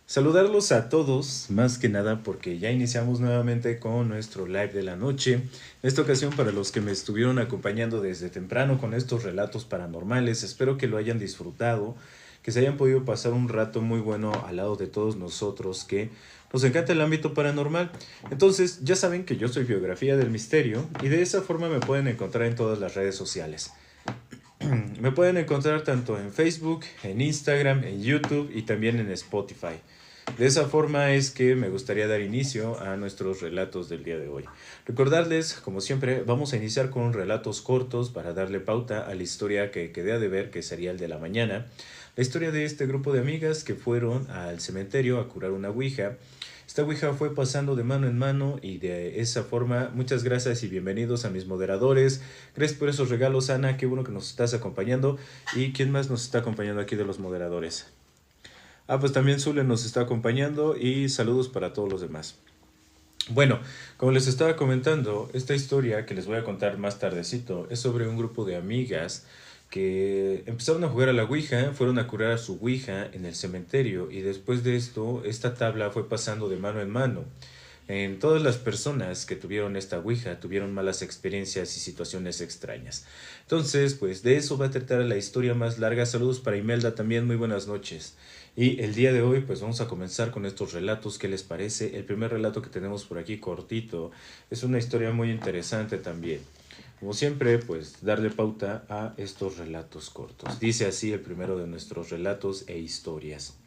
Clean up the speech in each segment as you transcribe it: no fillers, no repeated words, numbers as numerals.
Saludarlos a todos, más que nada porque ya iniciamos nuevamente con nuestro live de la noche. En esta ocasión, para los que me estuvieron acompañando desde temprano con estos relatos paranormales, espero que lo hayan disfrutado, que se hayan podido pasar un rato muy bueno al lado de todos nosotros que nos encanta el ámbito paranormal. Entonces, ya saben que yo soy Biografía del Misterio y de esa forma me pueden encontrar en todas las redes sociales. Me pueden encontrar tanto en Facebook, en Instagram, en YouTube y también en Spotify. De esa forma es que me gustaría dar inicio a nuestros relatos del día de hoy. Recordarles, como siempre, vamos a iniciar con relatos cortos para darle pauta a la historia que quedé a deber, que sería el de la mañana. La historia de este grupo de amigas que fueron al cementerio a curar una ouija. Esta ouija fue pasando de mano en mano y de esa forma, muchas gracias y bienvenidos a mis moderadores. Gracias por esos regalos, Ana, qué bueno que nos estás acompañando. ¿Y quién más nos está acompañando aquí de los moderadores? Pues también Zule nos está acompañando y saludos para todos los demás. Bueno, como les estaba comentando, esta historia que les voy a contar más tardecito es sobre un grupo de amigas que empezaron a jugar a la Ouija, fueron a curar a su Ouija en el cementerio y después de esto, esta tabla fue pasando de mano en mano. En todas las personas que tuvieron esta Ouija tuvieron malas experiencias y situaciones extrañas. Entonces, pues de eso va a tratar la historia más larga. Saludos para Imelda también, muy buenas noches. Y el día de hoy, pues vamos a comenzar con estos relatos. ¿Qué les parece? El primer relato que tenemos por aquí, cortito, es una historia muy interesante también. Como siempre, pues darle pauta a estos relatos cortos. Dice así el primero de nuestros relatos e historias.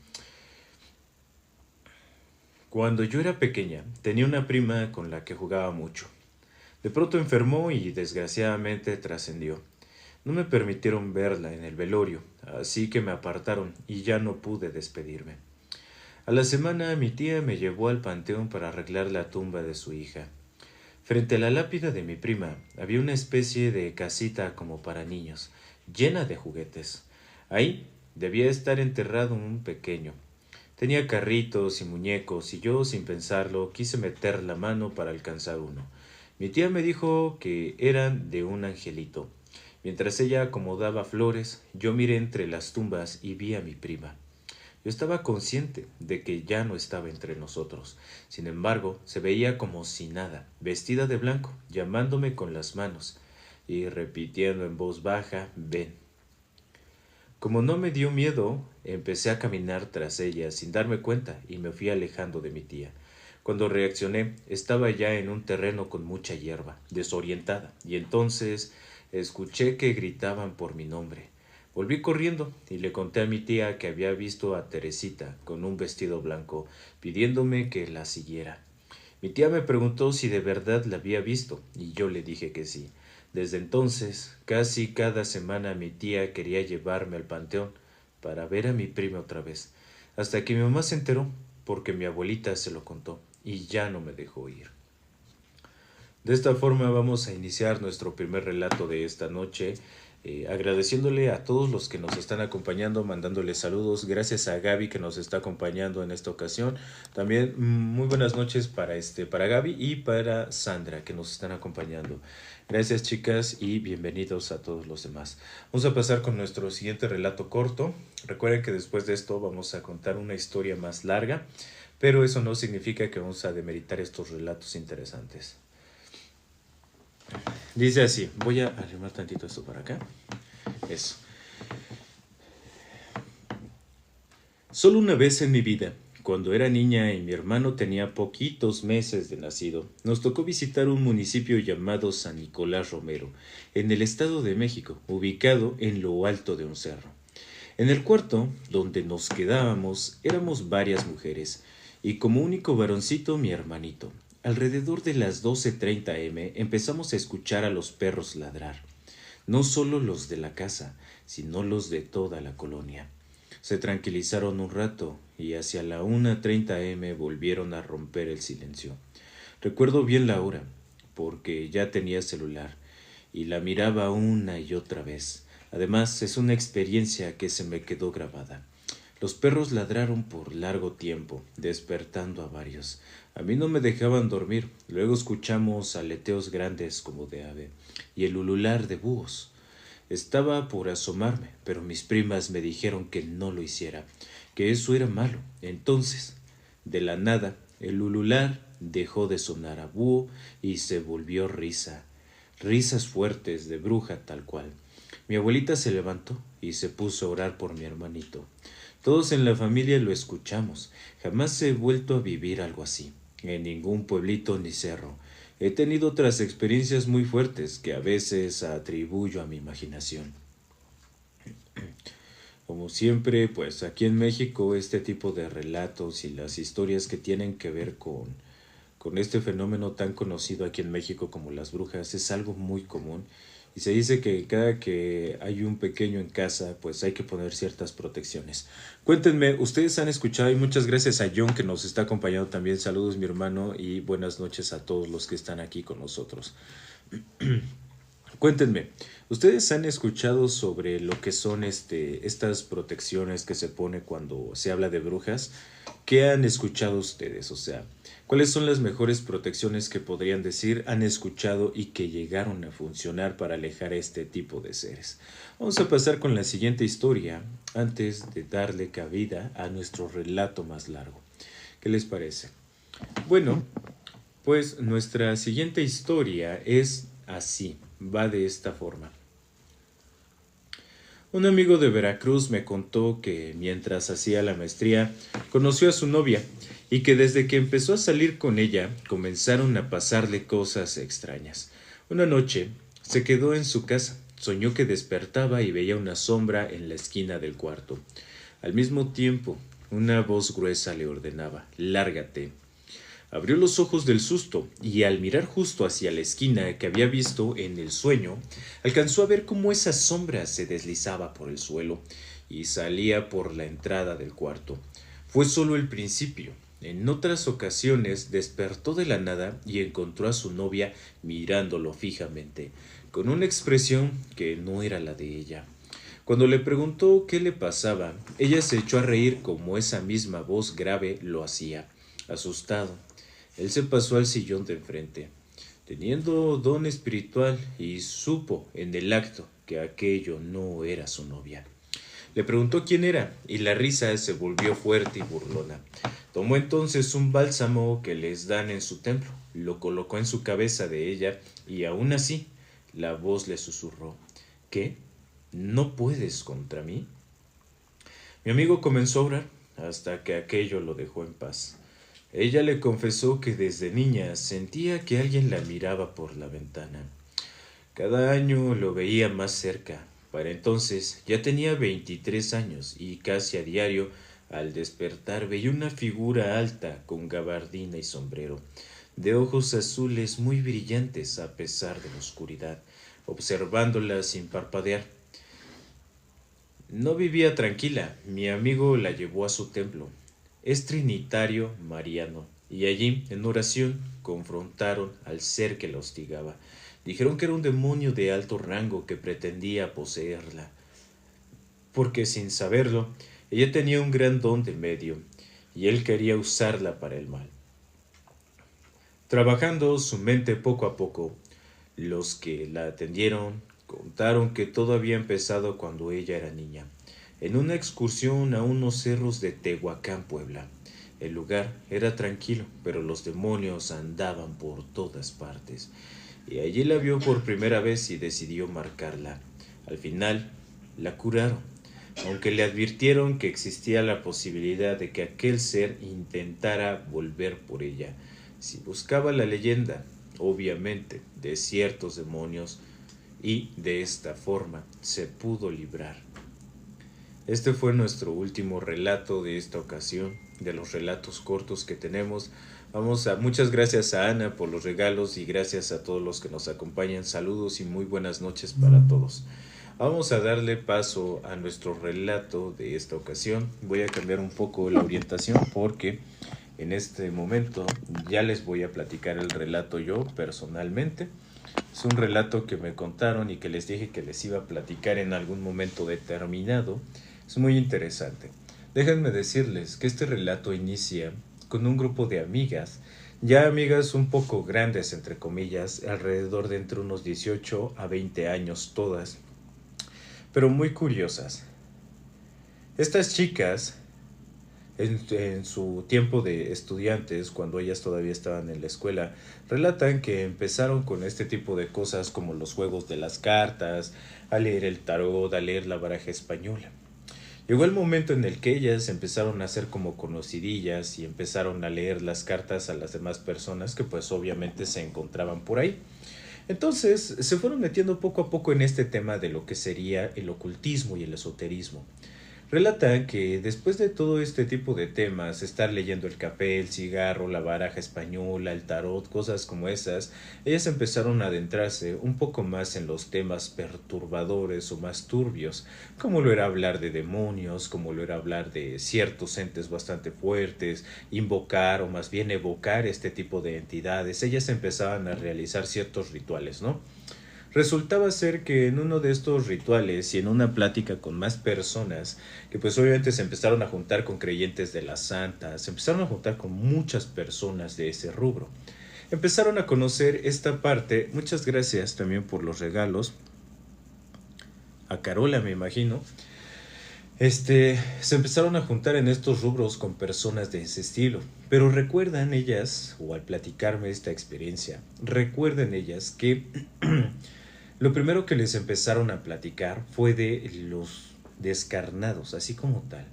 Cuando yo era pequeña, tenía una prima con la que jugaba mucho. De pronto enfermó y desgraciadamente trascendió. No me permitieron verla en el velorio, así que me apartaron y ya no pude despedirme. A la semana mi tía me llevó al panteón para arreglar la tumba de su hija. Frente a la lápida de mi prima había una especie de casita como para niños, llena de juguetes. Ahí debía estar enterrado un pequeño. Tenía carritos y muñecos y yo, sin pensarlo, quise meter la mano para alcanzar uno. Mi tía me dijo que eran de un angelito. Mientras ella acomodaba flores, yo miré entre las tumbas y vi a mi prima. Yo estaba consciente de que ya no estaba entre nosotros. Sin embargo, se veía como si nada, vestida de blanco, llamándome con las manos y repitiendo en voz baja, ven. Como no me dio miedo, empecé a caminar tras ella sin darme cuenta y me fui alejando de mi tía. Cuando reaccioné, estaba ya en un terreno con mucha hierba, desorientada, y entonces escuché que gritaban por mi nombre. Volví corriendo y le conté a mi tía que había visto a Teresita con un vestido blanco, pidiéndome que la siguiera. Mi tía me preguntó si de verdad la había visto, y yo le dije que sí. Desde entonces, casi cada semana mi tía quería llevarme al panteón para ver a mi prima otra vez, hasta que mi mamá se enteró, porque mi abuelita se lo contó, y ya no me dejó ir. De esta forma vamos a iniciar nuestro primer relato de esta noche, agradeciéndole a todos los que nos están acompañando, mandándole saludos. Gracias a Gaby que nos está acompañando en esta ocasión. También muy buenas noches para Gaby y para Sandra que nos están acompañando. Gracias chicas y bienvenidos a todos los demás. Vamos a pasar con nuestro siguiente relato corto. Recuerden que después de esto vamos a contar una historia más larga, pero eso no significa que vamos a demeritar estos relatos interesantes. Dice así, voy a arrimar tantito esto para acá. Eso. Solo una vez en mi vida, cuando era niña y mi hermano tenía poquitos meses de nacido, nos tocó visitar un municipio llamado San Nicolás Romero, en el Estado de México, ubicado en lo alto de un cerro. En el cuarto, donde nos quedábamos, éramos varias mujeres, y como único varoncito mi hermanito. Alrededor de las 12:30 am empezamos a escuchar a los perros ladrar, no solo los de la casa, sino los de toda la colonia. Se tranquilizaron un rato y hacia la 1:30 am volvieron a romper el silencio. Recuerdo bien la hora, porque ya tenía celular, y la miraba una y otra vez. Además, es una experiencia que se me quedó grabada. Los perros ladraron por largo tiempo, despertando a varios. A mí no me dejaban dormir. Luego escuchamos aleteos grandes como de ave y el ulular de búhos. Estaba por asomarme, pero mis primas me dijeron que no lo hiciera, que eso era malo. Entonces, de la nada, el ulular dejó de sonar a búho y se volvió risa. Risas fuertes de bruja tal cual. Mi abuelita se levantó y se puso a orar por mi hermanito. Todos en la familia lo escuchamos. Jamás he vuelto a vivir algo así, en ningún pueblito ni cerro. He tenido otras experiencias muy fuertes que a veces atribuyo a mi imaginación. Como siempre, pues aquí en México este tipo de relatos y las historias que tienen que ver con este fenómeno tan conocido aquí en México como las brujas es algo muy común. Y se dice que cada que hay un pequeño en casa, pues hay que poner ciertas protecciones. Cuéntenme, ustedes han escuchado y muchas gracias a John que nos está acompañando también. Saludos mi hermano y buenas noches a todos los que están aquí con nosotros. Cuéntenme, ¿ustedes han escuchado sobre lo que son estas protecciones que se pone cuando se habla de brujas? ¿Qué han escuchado ustedes? O sea, ¿cuáles son las mejores protecciones que podrían decir han escuchado y que llegaron a funcionar para alejar a este tipo de seres? Vamos a pasar con la siguiente historia antes de darle cabida a nuestro relato más largo. ¿Qué les parece? Bueno, pues nuestra siguiente historia es así, va de esta forma. Un amigo de Veracruz me contó que mientras hacía la maestría conoció a su novia y que desde que empezó a salir con ella comenzaron a pasarle cosas extrañas. Una noche se quedó en su casa, soñó que despertaba y veía una sombra en la esquina del cuarto. Al mismo tiempo, una voz gruesa le ordenaba: «Lárgate». Abrió los ojos del susto y al mirar justo hacia la esquina que había visto en el sueño, alcanzó a ver cómo esa sombra se deslizaba por el suelo y salía por la entrada del cuarto. Fue solo el principio. En otras ocasiones despertó de la nada y encontró a su novia mirándolo fijamente, con una expresión que no era la de ella. Cuando le preguntó qué le pasaba, ella se echó a reír como esa misma voz grave lo hacía. Asustado, él se pasó al sillón de enfrente, teniendo don espiritual, y supo en el acto que aquello no era su novia. Le preguntó quién era, y la risa se volvió fuerte y burlona. Tomó entonces un bálsamo que les dan en su templo, lo colocó en su cabeza de ella, y aún así la voz le susurró: «¿Qué? ¿No puedes contra mí?». Mi amigo comenzó a orar hasta que aquello lo dejó en paz. Ella le confesó que desde niña sentía que alguien la miraba por la ventana. Cada año lo veía más cerca. Para entonces ya tenía 23 años y casi a diario, al despertar, veía una figura alta con gabardina y sombrero, de ojos azules muy brillantes a pesar de la oscuridad, observándola sin parpadear. No vivía tranquila. Mi amigo la llevó a su templo. Es trinitario mariano, y allí, en oración, confrontaron al ser que la hostigaba. Dijeron que era un demonio de alto rango que pretendía poseerla, porque sin saberlo, ella tenía un gran don de medio, y él quería usarla para el mal. Trabajando su mente poco a poco, los que la atendieron contaron que todo había empezado cuando ella era niña, en una excursión a unos cerros de Tehuacán, Puebla. El lugar era tranquilo, pero los demonios andaban por todas partes, y allí la vio por primera vez y decidió marcarla. Al final, la curaron, aunque le advirtieron que existía la posibilidad de que aquel ser intentara volver por ella, si buscaba la leyenda, obviamente, de ciertos demonios, y de esta forma se pudo librar. Este fue nuestro último relato de esta ocasión, de los relatos cortos que tenemos. Muchas gracias a Ana por los regalos y gracias a todos los que nos acompañan. Saludos y muy buenas noches para todos. Vamos a darle paso a nuestro relato de esta ocasión. Voy a cambiar un poco la orientación porque en este momento ya les voy a platicar el relato yo personalmente. Es un relato que me contaron y que les dije que les iba a platicar en algún momento determinado. Es muy interesante. Déjenme decirles que este relato inicia con un grupo de amigas, ya amigas un poco grandes, entre comillas, alrededor de entre unos 18 a 20 años todas, pero muy curiosas. Estas chicas En su tiempo de estudiantes, cuando ellas todavía estaban en la escuela, relatan que empezaron con este tipo de cosas como los juegos de las cartas, a leer el tarot, a leer la baraja española. Llegó el momento en el que ellas empezaron a ser como conocidillas y empezaron a leer las cartas a las demás personas que pues obviamente se encontraban por ahí. Entonces se fueron metiendo poco a poco en este tema de lo que sería el ocultismo y el esoterismo. Relatan que después de todo este tipo de temas, estar leyendo el café, el cigarro, la baraja española, el tarot, cosas como esas, ellas empezaron a adentrarse un poco más en los temas perturbadores o más turbios, como lo era hablar de demonios, como lo era hablar de ciertos entes bastante fuertes, invocar o más bien evocar este tipo de entidades. Ellas empezaban a realizar ciertos rituales, ¿no? Resultaba ser que en uno de estos rituales y en una plática con más personas, que pues obviamente se empezaron a juntar con creyentes de la Santa, se empezaron a juntar con muchas personas de ese rubro. Empezaron a conocer esta parte, muchas gracias también por los regalos, a Carola me imagino, se empezaron a juntar en estos rubros con personas de ese estilo. Pero recuerdan ellas, o al platicarme esta experiencia, recuerden ellas que lo primero que les empezaron a platicar fue de los descarnados, así como tal,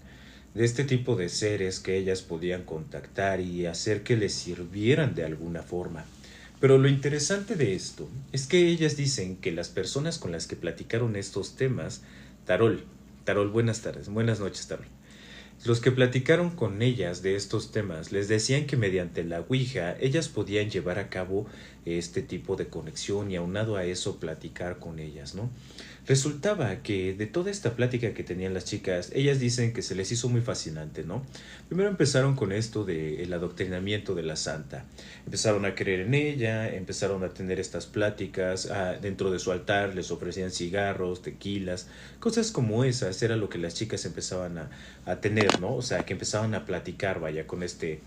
de este tipo de seres que ellas podían contactar y hacer que les sirvieran de alguna forma. Pero lo interesante de esto es que ellas dicen que las personas con las que platicaron estos temas, Tarol, Tarol, buenas tardes, buenas noches, Tarol. Los que platicaron con ellas de estos temas les decían que mediante la Ouija ellas podían llevar a cabo este tipo de conexión y aunado a eso platicar con ellas, ¿no? Resultaba que de toda esta plática que tenían las chicas, ellas dicen que se les hizo muy fascinante, ¿no? Primero empezaron con esto del adoctrinamiento de la santa. Empezaron a creer en ella, empezaron a tener estas pláticas, dentro de su altar les ofrecían cigarros, tequilas, cosas como esas, era lo que las chicas empezaban a tener, ¿no? O sea, que empezaban a platicar, vaya, con este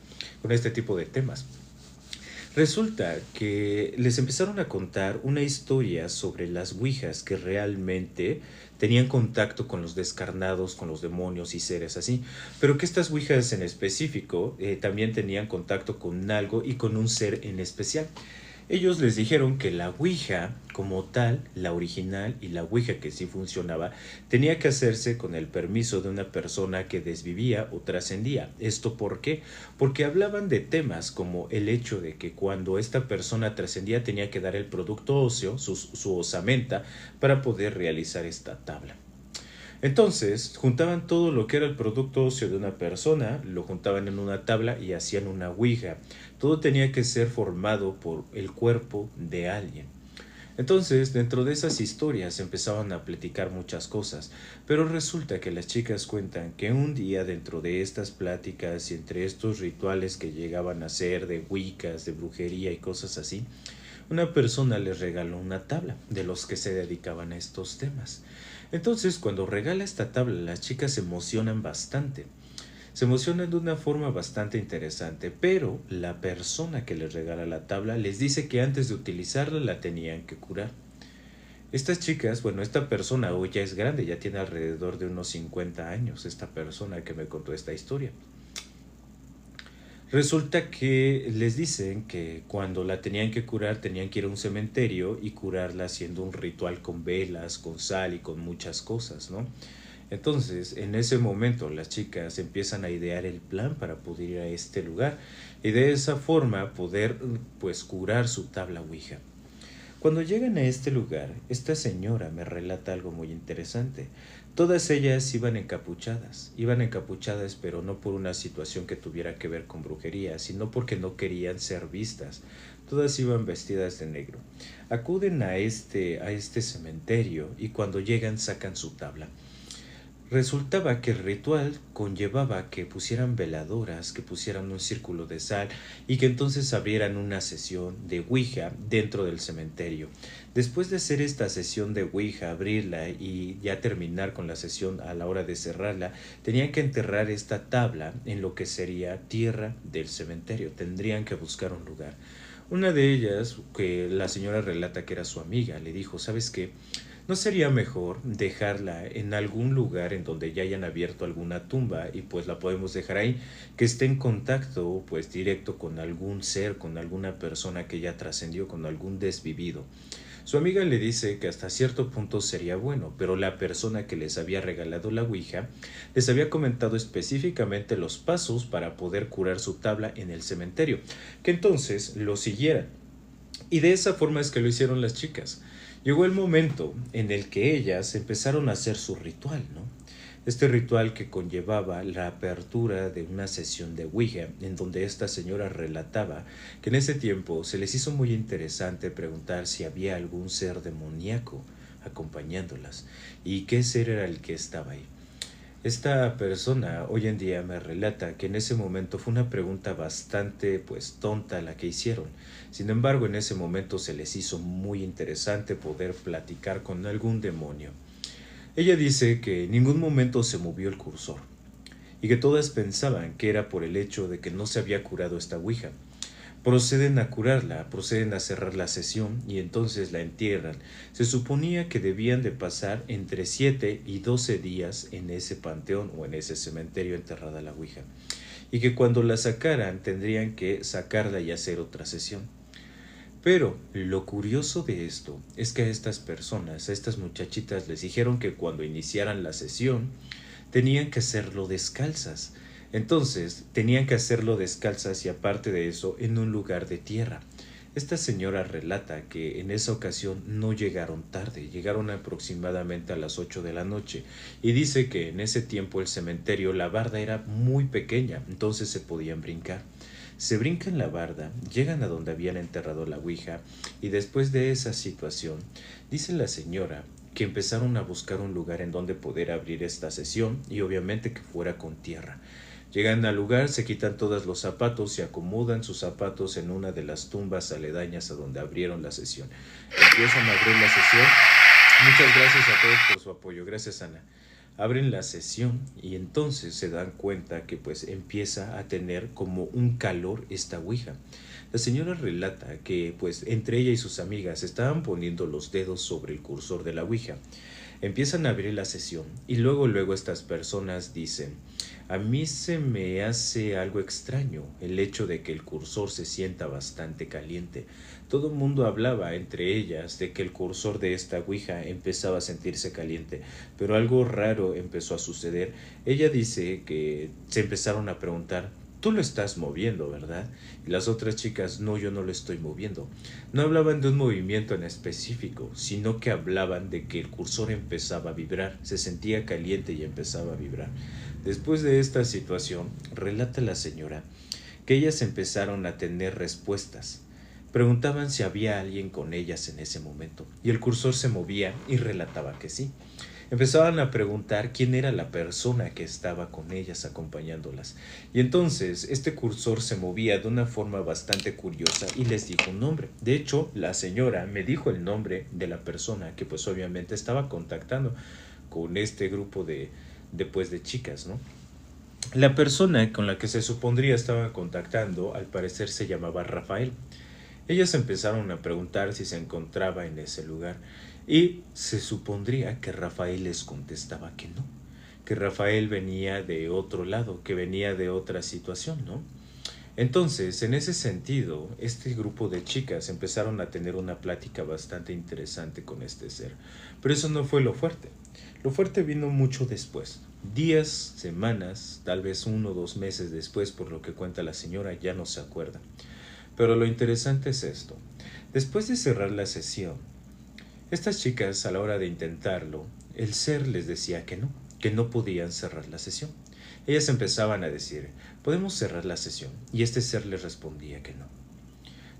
tipo de temas. Resulta que les empezaron a contar una historia sobre las ouijas que realmente tenían contacto con los descarnados, con los demonios y seres así, pero que estas ouijas en específico también tenían contacto con algo y con un ser en especial. Ellos les dijeron que la Ouija, como tal, la original y la Ouija que sí funcionaba, tenía que hacerse con el permiso de una persona que desvivía o trascendía. ¿Esto por qué? Porque hablaban de temas como el hecho de que cuando esta persona trascendía tenía que dar el producto óseo, su osamenta, para poder realizar esta tabla. Entonces, juntaban todo lo que era el producto óseo de una persona, lo juntaban en una tabla y hacían una ouija. Todo tenía que ser formado por el cuerpo de alguien. Entonces, dentro de esas historias empezaban a platicar muchas cosas, pero resulta que las chicas cuentan que un día dentro de estas pláticas y entre estos rituales que llegaban a ser de wiccas, de brujería y cosas así, una persona les regaló una tabla de los que se dedicaban a estos temas. Entonces, cuando regala esta tabla, las chicas se emocionan bastante. Se emocionan de una forma bastante interesante, pero la persona que les regala la tabla les dice que antes de utilizarla la tenían que curar. Estas chicas, bueno, esta persona hoy ya es grande, ya tiene alrededor de unos 50 años, esta persona que me contó esta historia. Resulta que les dicen que cuando la tenían que curar tenían que ir a un cementerio y curarla haciendo un ritual con velas, con sal y con muchas cosas, ¿no? Entonces, en ese momento las chicas empiezan a idear el plan para poder ir a este lugar y de esa forma poder pues curar su tabla Ouija. Cuando llegan a este lugar, esta señora me relata algo muy interesante. Todas ellas iban encapuchadas pero no por una situación que tuviera que ver con brujería, sino porque no querían ser vistas. Todas iban vestidas de negro. Acuden a este cementerio y cuando llegan sacan su tabla. Resultaba que el ritual conllevaba que pusieran veladoras, que pusieran un círculo de sal y que entonces abrieran una sesión de Ouija dentro del cementerio. Después de hacer esta sesión de Ouija, abrirla y ya terminar con la sesión a la hora de cerrarla, tenían que enterrar esta tabla en lo que sería tierra del cementerio. Tendrían que buscar un lugar. Una de ellas, que la señora relata que era su amiga, le dijo, ¿sabes qué? ¿No sería mejor dejarla en algún lugar en donde ya hayan abierto alguna tumba y pues la podemos dejar ahí, que esté en contacto pues directo con algún ser, con alguna persona que ya trascendió, con algún desvivido? Su amiga le dice que hasta cierto punto sería bueno, pero la persona que les había regalado la ouija les había comentado específicamente los pasos para poder curar su tabla en el cementerio, que entonces lo siguieran. Y de esa forma es que lo hicieron las chicas. Llegó el momento en el que ellas empezaron a hacer su ritual, ¿no? Este ritual que conllevaba la apertura de una sesión de Ouija, en donde esta señora relataba que en ese tiempo se les hizo muy interesante preguntar si había algún ser demoníaco acompañándolas y qué ser era el que estaba ahí. Esta persona hoy en día me relata que en ese momento fue una pregunta bastante pues tonta la que hicieron. Sin embargo, en ese momento se les hizo muy interesante poder platicar con algún demonio. Ella dice que en ningún momento se movió el cursor y que todas pensaban que era por el hecho de que no se había curado esta ouija. Proceden a curarla, proceden a cerrar la sesión y entonces la entierran. Se suponía que debían de pasar entre 7 y 12 días en ese panteón o en ese cementerio enterrada la ouija, y que cuando la sacaran tendrían que sacarla y hacer otra sesión. Pero lo curioso de esto es que a estas personas, a estas muchachitas, les dijeron que cuando iniciaran la sesión tenían que hacerlo descalzas. Entonces tenían que hacerlo descalzas y aparte de eso en un lugar de tierra. Esta señora relata que en esa ocasión no llegaron tarde, llegaron aproximadamente a las 8 de la noche y dice que en ese tiempo el cementerio, la barda era muy pequeña, entonces se podían brincar. Se brincan la barda, llegan a donde habían enterrado la ouija y después de esa situación, dice la señora que empezaron a buscar un lugar en donde poder abrir esta sesión y obviamente que fuera con tierra. Llegan al lugar, se quitan todos los zapatos y acomodan sus zapatos en una de las tumbas aledañas a donde abrieron la sesión. Empiezan a abrir la sesión. Muchas gracias a todos por su apoyo. Gracias, Ana. Abren la sesión y entonces se dan cuenta que pues empieza a tener como un calor esta ouija. La señora relata que pues entre ella y sus amigas estaban poniendo los dedos sobre el cursor de la ouija. Empiezan a abrir la sesión y luego estas personas dicen: a mí se me hace algo extraño el hecho de que el cursor se sienta bastante caliente. Todo el mundo hablaba entre ellas de que el cursor de esta ouija empezaba a sentirse caliente, pero algo raro empezó a suceder. Ella dice que se empezaron a preguntar: tú lo estás moviendo, ¿verdad? Y las otras chicas: no, yo no lo estoy moviendo. No hablaban de un movimiento en específico, sino que hablaban de que el cursor empezaba a vibrar, se sentía caliente y empezaba a vibrar. Después de esta situación, relata la señora que ellas empezaron a tener respuestas. Preguntaban si había alguien con ellas en ese momento, y el cursor se movía y relataba que sí. Empezaban a preguntar quién era la persona que estaba con ellas acompañándolas. Y entonces este cursor se movía de una forma bastante curiosa y les dijo un nombre. De hecho, la señora me dijo el nombre de la persona que pues obviamente estaba contactando con este grupo de chicas, ¿no? La persona con la que se supondría estaba contactando al parecer se llamaba Rafael. Ellas empezaron a preguntar si se encontraba en ese lugar y se supondría que Rafael les contestaba que no, que Rafael venía de otro lado, que venía de otra situación, ¿no? Entonces, en ese sentido, este grupo de chicas empezaron a tener una plática bastante interesante con este ser. Pero eso no fue lo fuerte. Lo fuerte vino mucho después. Días, semanas, tal vez 1 o 2 meses después, por lo que cuenta la señora, ya no se acuerda. Pero lo interesante es esto. Después de cerrar la sesión, estas chicas, a la hora de intentarlo, el ser les decía que no podían cerrar la sesión. Ellas empezaban a decir: podemos cerrar la sesión, y este ser les respondía que no.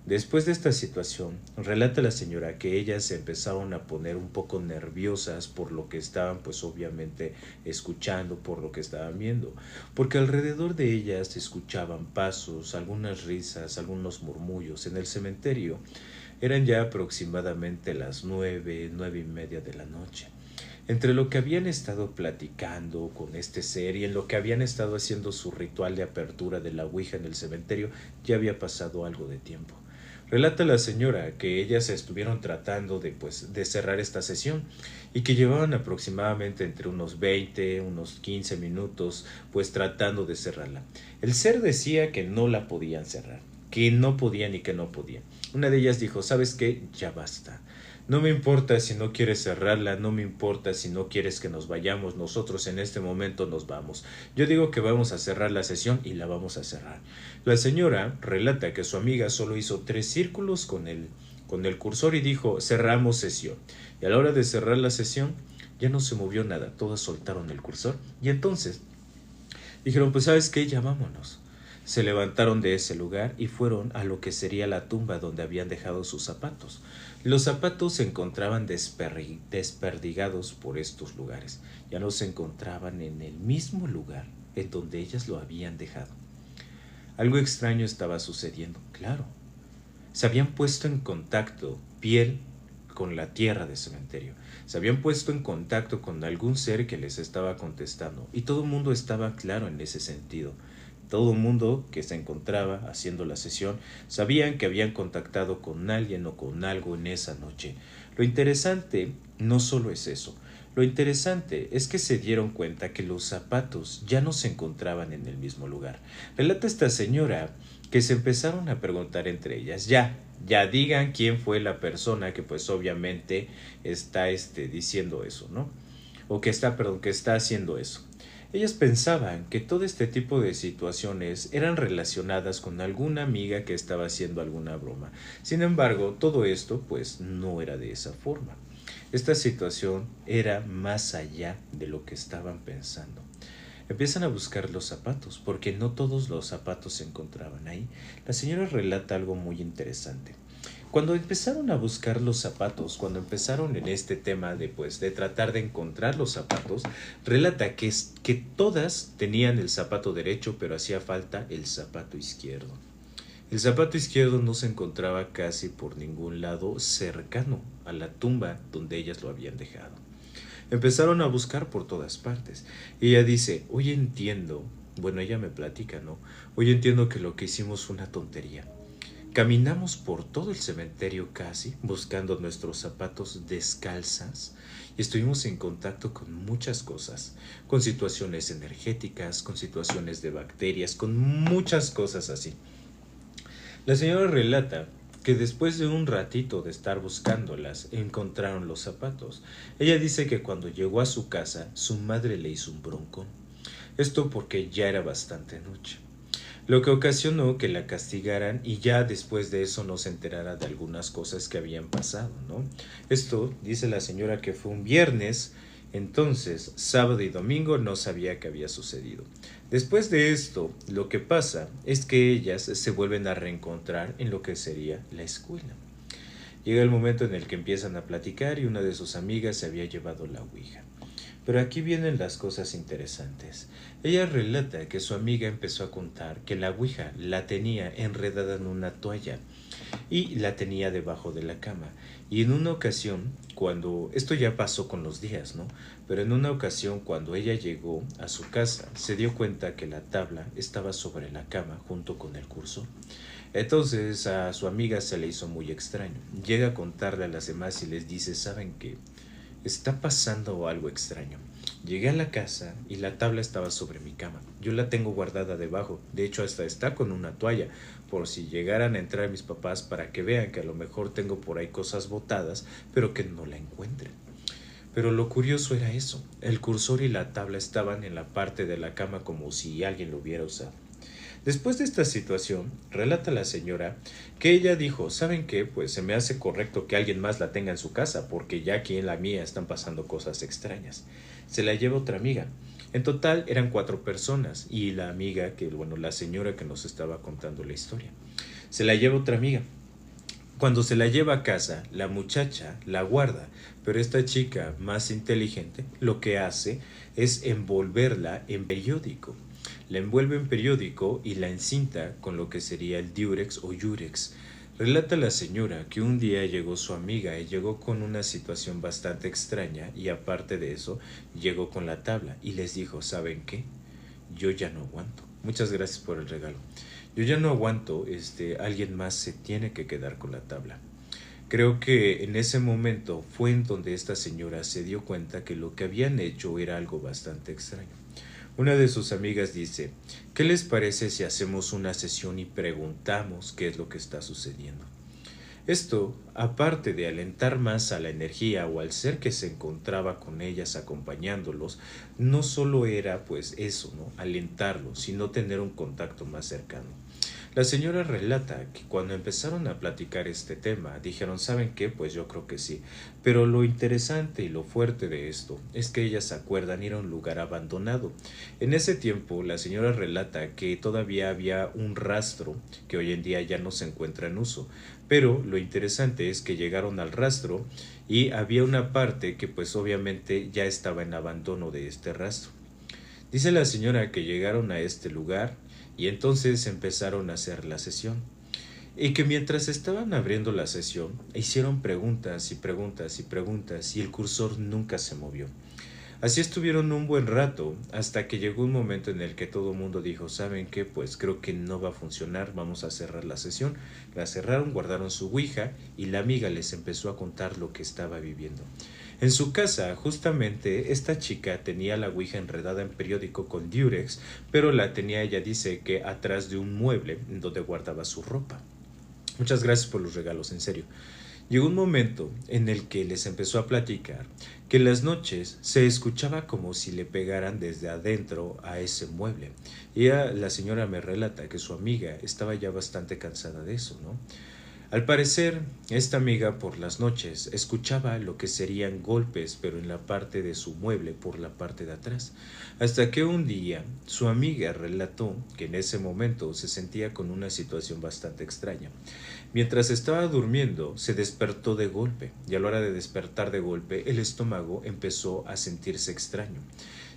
Después de esta situación, relata la señora que ellas se empezaron a poner un poco nerviosas por lo que estaban pues obviamente escuchando, por lo que estaban viendo, porque alrededor de ellas se escuchaban pasos, algunas risas, algunos murmullos. En el cementerio eran ya aproximadamente las 9, 9:30 de la noche. Entre lo que habían estado platicando con este ser y en lo que habían estado haciendo su ritual de apertura de la ouija en el cementerio, ya había pasado algo de tiempo. Relata la señora que ellas estuvieron tratando de cerrar esta sesión y que llevaban aproximadamente entre unos 20, unos 15 minutos pues tratando de cerrarla. El ser decía que no la podían cerrar, que no podían y que no podían. Una de ellas dijo, ¿sabes qué? Ya basta. No me importa si no quieres cerrarla, no me importa si no quieres que nos vayamos, nosotros en este momento nos vamos. Yo digo que vamos a cerrar la sesión y la vamos a cerrar. La señora relata que su amiga solo hizo 3 círculos con el cursor y dijo, cerramos sesión. Y a la hora de cerrar la sesión, ya no se movió nada, todas soltaron el cursor. Y entonces dijeron, pues sabes qué, ya vámonos. Se levantaron de ese lugar y fueron a lo que sería la tumba donde habían dejado sus zapatos. Los zapatos se encontraban desperdigados por estos lugares. Ya no se encontraban en el mismo lugar en donde ellas lo habían dejado. Algo extraño estaba sucediendo, claro. Se habían puesto en contacto piel con la tierra del cementerio. Se habían puesto en contacto con algún ser que les estaba contestando. Y todo el mundo estaba claro en ese sentido. Todo el mundo que se encontraba haciendo la sesión sabían que habían contactado con alguien o con algo en esa noche. Lo interesante no solo es eso. Lo interesante es que se dieron cuenta que los zapatos ya no se encontraban en el mismo lugar. Relata esta señora que se empezaron a preguntar entre ellas, ya digan quién fue la persona que pues obviamente está diciendo eso, ¿no? O que está, perdón, que está haciendo eso. Ellas pensaban que todo este tipo de situaciones eran relacionadas con alguna amiga que estaba haciendo alguna broma. Sin embargo, todo esto pues no era de esa forma. Esta situación era más allá de lo que estaban pensando. Empiezan a buscar los zapatos, porque no todos los zapatos se encontraban ahí. La señora relata algo muy interesante. Cuando empezaron a buscar los zapatos, cuando empezaron en este tema de tratar de encontrar los zapatos, relata que todas tenían el zapato derecho, pero hacía falta el zapato izquierdo. El zapato izquierdo no se encontraba casi por ningún lado cercano a la tumba donde ellas lo habían dejado. Empezaron a buscar por todas partes. Y ella dice, hoy entiendo, bueno, ella me platica, ¿no? Hoy entiendo que lo que hicimos fue una tontería. Caminamos por todo el cementerio casi, buscando nuestros zapatos descalzas, y estuvimos en contacto con muchas cosas, con situaciones energéticas, con situaciones de bacterias, con muchas cosas así. La señora relata que después de un ratito de estar buscándolas, encontraron los zapatos. Ella dice que cuando llegó a su casa, su madre le hizo un broncón. Esto porque ya era bastante noche, lo que ocasionó que la castigaran y ya después de eso no se enterara de algunas cosas que habían pasado, ¿no? Esto dice la señora que fue un viernes, entonces sábado y domingo no sabía qué había sucedido. Después de esto, lo que pasa es que ellas se vuelven a reencontrar en lo que sería la escuela. Llega el momento en el que empiezan a platicar y una de sus amigas se había llevado la ouija. Pero aquí vienen las cosas interesantes. Ella relata que su amiga empezó a contar que la ouija la tenía enredada en una toalla y la tenía debajo de la cama. Y en una ocasión, cuando esto ya pasó con los días, ¿no? Pero en una ocasión, cuando ella llegó a su casa, se dio cuenta que la tabla estaba sobre la cama junto con el cursor. Entonces a su amiga se le hizo muy extraño. Llega a contarle a las demás y les dice, ¿saben qué? Está pasando algo extraño. Llegué a la casa y la tabla estaba sobre mi cama. Yo la tengo guardada debajo. De hecho, hasta está con una toalla, por si llegaran a entrar mis papás para que vean que a lo mejor tengo por ahí cosas botadas, pero que no la encuentren. Pero lo curioso era eso. El cursor y la tabla estaban en la parte de la cama como si alguien lo hubiera usado. Después de esta situación, relata la señora que ella dijo, ¿saben qué? Pues se me hace correcto que alguien más la tenga en su casa, porque ya aquí en la mía están pasando cosas extrañas. Se la lleva otra amiga. En total eran 4 personas y la amiga, la señora que nos estaba contando la historia. Se la lleva otra amiga. Cuando se la lleva a casa, la muchacha la guarda, pero esta chica más inteligente lo que hace es envolverla en periódico. La envuelve en periódico y la encinta con lo que sería el diurex o yurex. Relata la señora que un día llegó su amiga y llegó con una situación bastante extraña y aparte de eso, llegó con la tabla y les dijo, ¿saben qué? Yo ya no aguanto. Muchas gracias por el regalo. yo ya no aguanto, alguien más se tiene que quedar con la tabla. Creo que en ese momento fue en donde esta señora se dio cuenta que lo que habían hecho era algo bastante extraño. Una de sus amigas dice, ¿qué les parece si hacemos una sesión y preguntamos qué es lo que está sucediendo? Esto, aparte de alentar más a la energía o al ser que se encontraba con ellas acompañándolos, no solo era pues eso, ¿no? Alentarlos, sino tener un contacto más cercano. La señora relata que cuando empezaron a platicar este tema, dijeron, ¿saben qué? Pues yo creo que sí. Pero lo interesante y lo fuerte de esto es que ellas se acuerdan ir a un lugar abandonado. En ese tiempo, la señora relata que todavía había un rastro que hoy en día ya no se encuentra en uso. Pero lo interesante es que llegaron al rastro y había una parte que pues obviamente ya estaba en abandono de este rastro. Dice la señora que llegaron a este lugar y entonces empezaron a hacer la sesión. Y que mientras estaban abriendo la sesión, hicieron preguntas y preguntas y preguntas y el cursor nunca se movió. Así estuvieron un buen rato, hasta que llegó un momento en el que todo el mundo dijo, ¿saben qué? Pues creo que no va a funcionar, vamos a cerrar la sesión. La cerraron, guardaron su ouija y la amiga les empezó a contar lo que estaba viviendo. En su casa, justamente, esta chica tenía la ouija enredada en periódico con diurex, pero la tenía, ella dice, que atrás de un mueble donde guardaba su ropa. Muchas gracias por los regalos, en serio. Llegó un momento en el que les empezó a platicar que en las noches se escuchaba como si le pegaran desde adentro a ese mueble. Y la señora me relata que su amiga estaba ya bastante cansada de eso, ¿no? Al parecer, esta amiga por las noches escuchaba lo que serían golpes, pero en la parte de su mueble, por la parte de atrás, hasta que un día su amiga relató que en ese momento se sentía con una situación bastante extraña. Mientras estaba durmiendo, se despertó de golpe, y a la hora de despertar de golpe, el estómago empezó a sentirse extraño.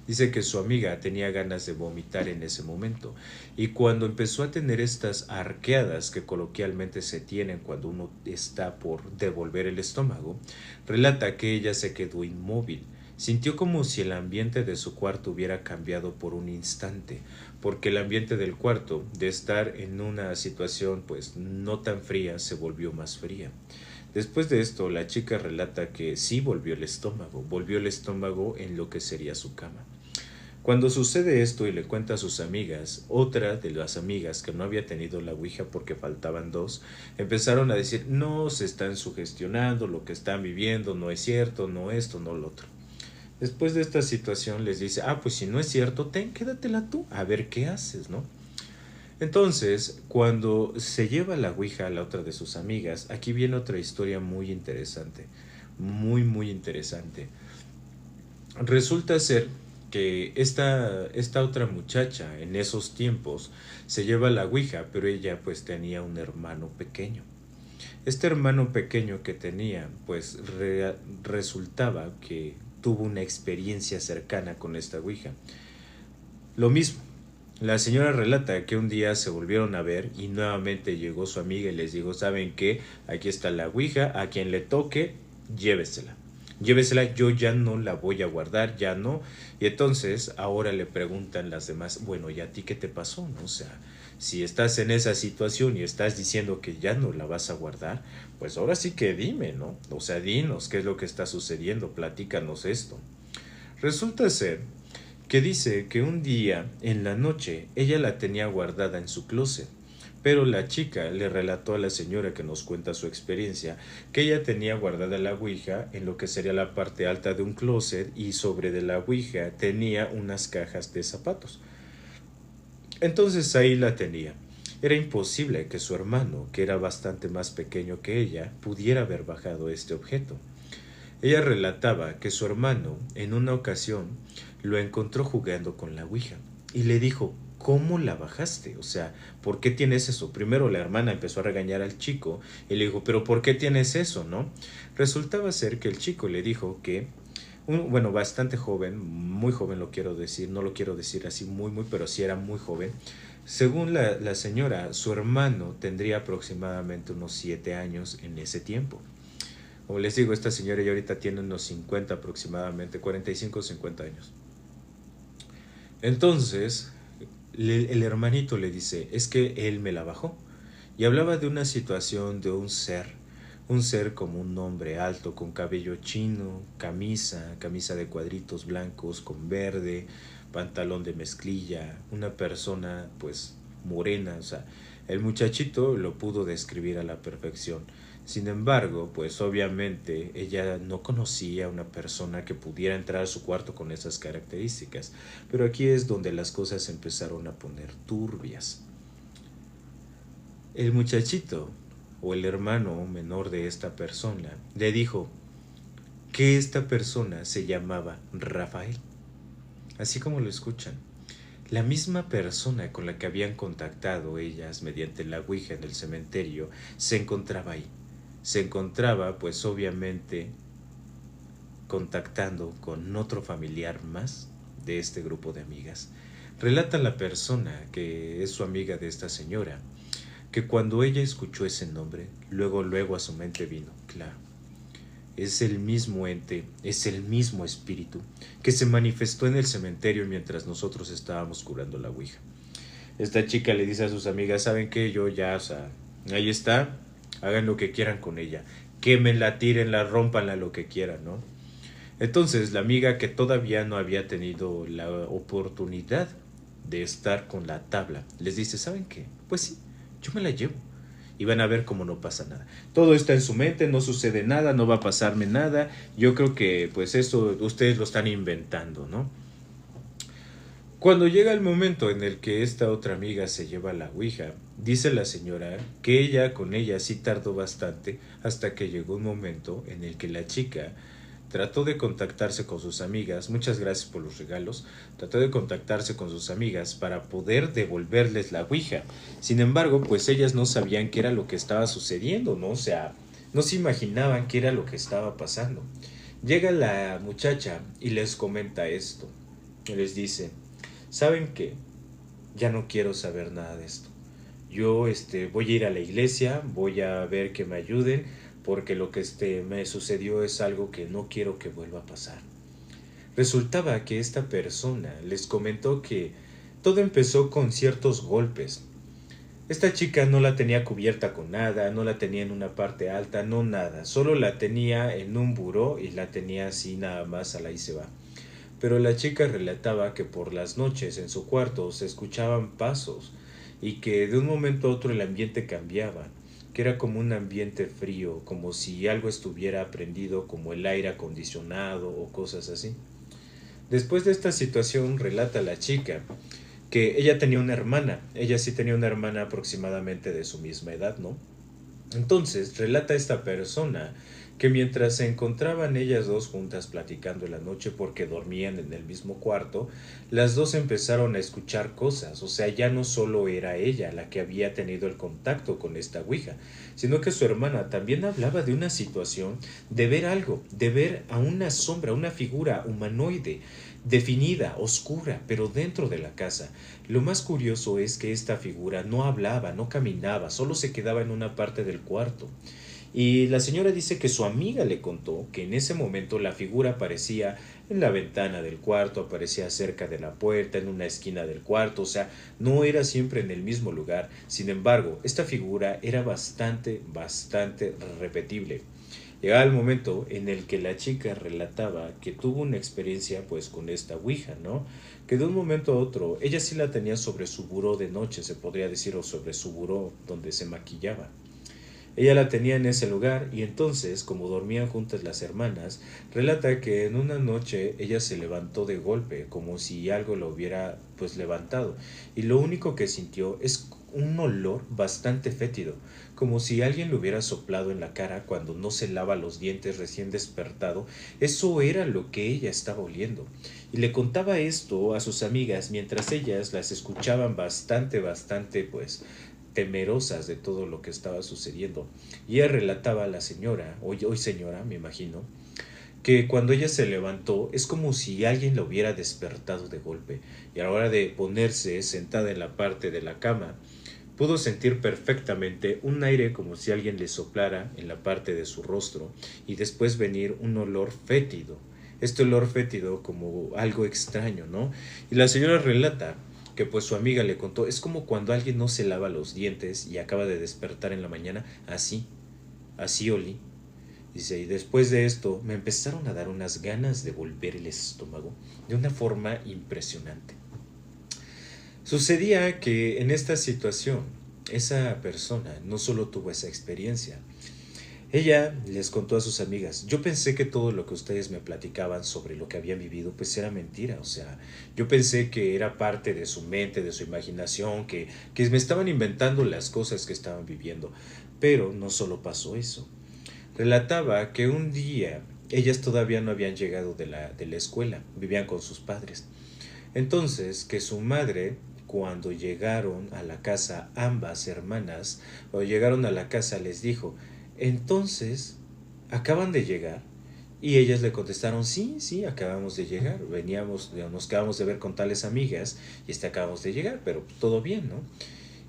Dice que su amiga tenía ganas de vomitar en ese momento y cuando empezó a tener estas arqueadas que coloquialmente se tienen cuando uno está por devolver el estómago, relata que ella se quedó inmóvil. Sintió como si el ambiente de su cuarto hubiera cambiado por un instante, porque el ambiente del cuarto, de estar en una situación pues no tan fría, se volvió más fría. Después de esto, la chica relata que sí volvió el estómago en lo que sería su cama. Cuando sucede esto y le cuenta a sus amigas, otra de las amigas que no había tenido la ouija porque faltaban dos, empezaron a decir, no, se están sugestionando, lo que están viviendo no es cierto, no esto, no lo otro. Después de esta situación les dice, pues si no es cierto, quédatela tú, a ver qué haces, ¿no? Entonces, cuando se lleva la ouija a la otra de sus amigas, aquí viene otra historia muy interesante, muy, muy interesante. Resulta ser que esta otra muchacha en esos tiempos se lleva la ouija, pero ella pues tenía un hermano pequeño. Este hermano pequeño que tenía pues resultaba que tuvo una experiencia cercana con esta ouija. Lo mismo, la señora relata que un día se volvieron a ver y nuevamente llegó su amiga y les dijo, ¿saben qué? Aquí está la ouija, a quien le toque, llévesela. Llévesela, yo ya no la voy a guardar, ya no. Y entonces ahora le preguntan las demás, bueno, ¿y a ti qué te pasó? ¿No? O sea, si estás en esa situación y estás diciendo que ya no la vas a guardar, pues ahora sí que dime, ¿no? O sea, dinos qué es lo que está sucediendo, platícanos esto. Resulta ser que dice que un día en la noche ella la tenía guardada en su closet, pero la chica le relató a la señora que nos cuenta su experiencia que ella tenía guardada la ouija en lo que sería la parte alta de un closet y sobre de la ouija tenía unas cajas de zapatos. Entonces ahí la tenía. Era imposible que su hermano, que era bastante más pequeño que ella, pudiera haber bajado este objeto. Ella relataba que su hermano, en una ocasión, lo encontró jugando con la ouija y le dijo, ¿cómo la bajaste? O sea, ¿por qué tienes eso? Primero la hermana empezó a regañar al chico y le dijo, ¿pero por qué tienes eso, no? Resultaba ser que el chico le dijo que, bueno, bastante joven, muy joven lo quiero decir, no lo quiero decir así muy, pero sí era muy joven. Según la señora, su hermano tendría aproximadamente unos 7 años en ese tiempo. Como les digo, esta señora ya ahorita tiene unos 50 aproximadamente, 45 o 50 años. Entonces, El hermanito le dice, es que él me la bajó. Y hablaba de una situación de un ser como un hombre alto, con cabello chino, camisa de cuadritos blancos con verde, pantalón de mezclilla, una persona pues morena, o sea, el muchachito lo pudo describir a la perfección. Sin embargo, pues obviamente ella no conocía a una persona que pudiera entrar a su cuarto con esas características, pero aquí es donde las cosas empezaron a poner turbias. El muchachito, o el hermano menor de esta persona, le dijo que esta persona se llamaba Rafael, así como lo escuchan. La misma persona con la que habían contactado ellas mediante la ouija en el cementerio se encontraba ahí. Se encontraba, pues obviamente, contactando con otro familiar más de este grupo de amigas. Relata la persona que es su amiga de esta señora, que cuando ella escuchó ese nombre, luego a su mente vino, claro, es el mismo ente, es el mismo espíritu que se manifestó en el cementerio mientras nosotros estábamos curando la ouija. Esta chica le dice a sus amigas, ¿saben qué? Yo ya, o sea, ahí está, hagan lo que quieran con ella, quémenla, tírenla, rómpanla, lo que quieran, ¿no? Entonces la amiga que todavía no había tenido la oportunidad de estar con la tabla, les dice, ¿saben qué? Pues sí, yo me la llevo. Y van a ver cómo no pasa nada. Todo está en su mente, no sucede nada, no va a pasarme nada. Yo creo que pues eso ustedes lo están inventando, ¿no? Cuando llega el momento en el que esta otra amiga se lleva la ouija, dice la señora que ella con ella sí tardó bastante hasta que llegó un momento en el que la chica trató de contactarse con sus amigas, muchas gracias por los regalos, trató de contactarse con sus amigas para poder devolverles la ouija. Sin embargo, pues ellas no sabían qué era lo que estaba sucediendo, ¿no? O sea, no se imaginaban qué era lo que estaba pasando. Llega la muchacha y les comenta esto. Les dice, ¿saben qué? Ya no quiero saber nada de esto. Yo voy a ir a la iglesia, voy a ver que me ayuden, porque lo que me sucedió es algo que no quiero que vuelva a pasar. Resultaba que esta persona les comentó que todo empezó con ciertos golpes. Esta chica no la tenía cubierta con nada, no la tenía en una parte alta, no nada, solo la tenía en un buró y la tenía así nada más, a la y se va. Pero la chica relataba que por las noches en su cuarto se escuchaban pasos y que de un momento a otro el ambiente cambiaba, que era como un ambiente frío, como si algo estuviera prendido, como el aire acondicionado o cosas así. Después de esta situación relata la chica que ella tenía una hermana, ella sí tenía una hermana aproximadamente de su misma edad, ¿no? Entonces relata esta persona que mientras se encontraban ellas dos juntas platicando en la noche porque dormían en el mismo cuarto, las dos empezaron a escuchar cosas, o sea, ya no solo era ella la que había tenido el contacto con esta ouija, sino que su hermana también hablaba de una situación de ver algo, de ver a una sombra, una figura humanoide, definida, oscura, pero dentro de la casa. Lo más curioso es que esta figura no hablaba, no caminaba, solo se quedaba en una parte del cuarto. Y la señora dice que su amiga le contó que en ese momento la figura aparecía en la ventana del cuarto, aparecía cerca de la puerta, en una esquina del cuarto, o sea, no era siempre en el mismo lugar. Sin embargo, esta figura era bastante repetible. Llegaba el momento en el que la chica relataba que tuvo una experiencia pues con esta ouija, ¿no? Que de un momento a otro, ella sí la tenía sobre su buró de noche, se podría decir, o sobre su buró donde se maquillaba. Ella la tenía en ese lugar y entonces, como dormían juntas las hermanas, relata que en una noche ella se levantó de golpe, como si algo lo hubiera pues levantado, y lo único que sintió es un olor bastante fétido, como si alguien le hubiera soplado en la cara cuando no se lava los dientes recién despertado. Eso era lo que ella estaba oliendo. Y le contaba esto a sus amigas mientras ellas las escuchaban bastante pues temerosas de todo lo que estaba sucediendo. Y ella relataba a la señora, hoy señora, me imagino, que cuando ella se levantó es como si alguien la hubiera despertado de golpe, y a la hora de ponerse sentada en la parte de la cama, pudo sentir perfectamente un aire como si alguien le soplara en la parte de su rostro, y después venir un olor fétido. Este olor fétido como algo extraño, ¿no? Y la señora relata que pues su amiga le contó, es como cuando alguien no se lava los dientes y acaba de despertar en la mañana, así olí. Dice, y después de esto me empezaron a dar unas ganas de volver el estómago de una forma impresionante. Sucedía que en esta situación, esa persona no solo tuvo esa experiencia, ella les contó a sus amigas, yo pensé que todo lo que ustedes me platicaban sobre lo que habían vivido pues era mentira, o sea, yo pensé que era parte de su mente, de su imaginación, que me estaban inventando las cosas que estaban viviendo, pero no solo pasó eso. Relataba que un día ellas todavía no habían llegado de la escuela, vivían con sus padres. Entonces, que su madre, cuando llegaron a la casa ambas hermanas, cuando llegaron a la casa les dijo, entonces, ¿acaban de llegar? Y ellas le contestaron, sí, sí, acabamos de llegar, veníamos, nos acabamos de ver con tales amigas y acabamos de llegar, pero todo bien, ¿no?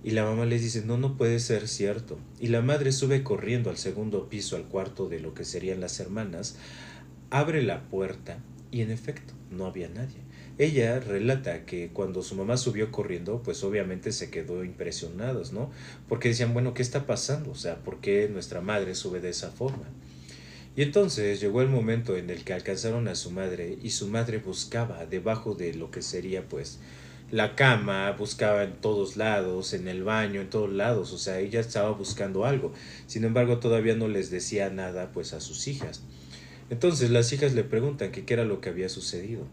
Y la mamá les dice, no, no puede ser cierto. Y la madre sube corriendo al segundo piso, al cuarto de lo que serían las hermanas, abre la puerta y en efecto no había nadie. Ella relata que cuando su mamá subió corriendo, pues obviamente se quedó impresionados, ¿no? Porque decían, bueno, ¿qué está pasando? O sea, ¿por qué nuestra madre sube de esa forma? Y entonces llegó el momento en el que alcanzaron a su madre y su madre buscaba debajo de lo que sería pues la cama, buscaba en todos lados, en el baño, en todos lados, o sea, ella estaba buscando algo. Sin embargo, todavía no les decía nada pues a sus hijas. Entonces las hijas le preguntan que qué era lo que había sucedido.